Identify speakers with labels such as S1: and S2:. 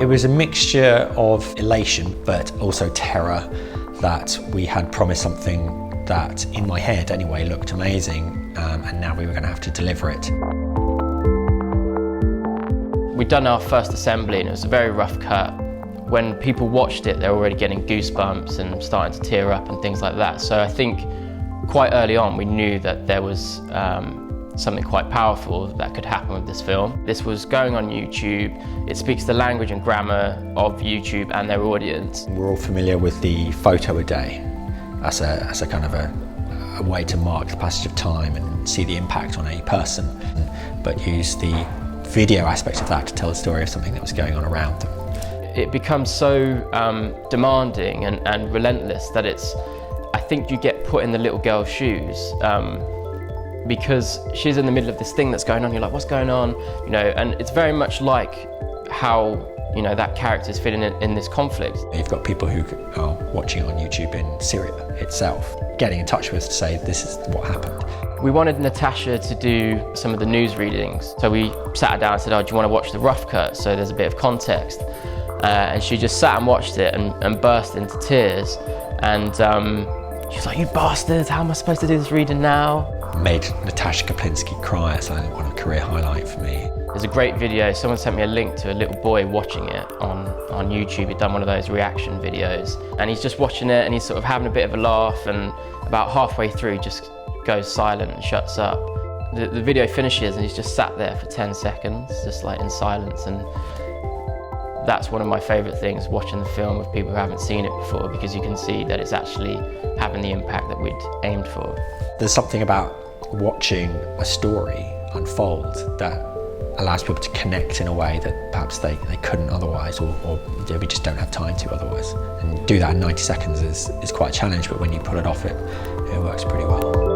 S1: It was a mixture of elation, but also terror that we had promised something that, in my head anyway, looked amazing, and now we were going to have to deliver it.
S2: We'd done our first assembly and it was a very rough cut. When people watched it, they were already getting goosebumps and starting to tear up and things like that. So I think quite early on we knew that there was something quite powerful that could happen with this film. This was going on YouTube. It speaks the language and grammar of YouTube and their audience.
S1: We're all familiar with the photo a day as a kind of a way to mark the passage of time and see the impact on a person, but use the video aspect of that to tell the story of something that was going on around them.
S2: It becomes so demanding and relentless that I think you get put in the little girl's shoes, because she's in the middle of this thing that's going on. You're like, what's going on? You know, and it's very much like how, you know, that character's fitting in this conflict.
S1: You've got people who are watching on YouTube in Syria itself, getting in touch with us to say, this is what happened.
S2: We wanted Natasha to do some of the news readings. So we sat her down and said, oh, do you want to watch the rough cut? So there's a bit of context. And she just sat and watched it and burst into tears. And she was like, you bastards, how am I supposed to do this reading now?
S1: Made Natasha Kaplinsky cry. It's like one of a career highlight for me.
S2: There's a great video. Someone sent me a link to a little boy watching it on YouTube. He'd done one of those reaction videos. And he's just watching it and he's sort of having a bit of a laugh, and about halfway through just goes silent and shuts up. The video finishes and he's just sat there for 10 seconds, just like in silence. And that's one of my favourite things, watching the film with people who haven't seen it before, because you can see that it's actually having the impact that we'd aimed for. There's
S1: something about watching a story unfold that allows people to connect in a way that perhaps they couldn't otherwise, or we just don't have time to otherwise. And do that in 90 seconds is quite a challenge, but when you pull it off, it works pretty well.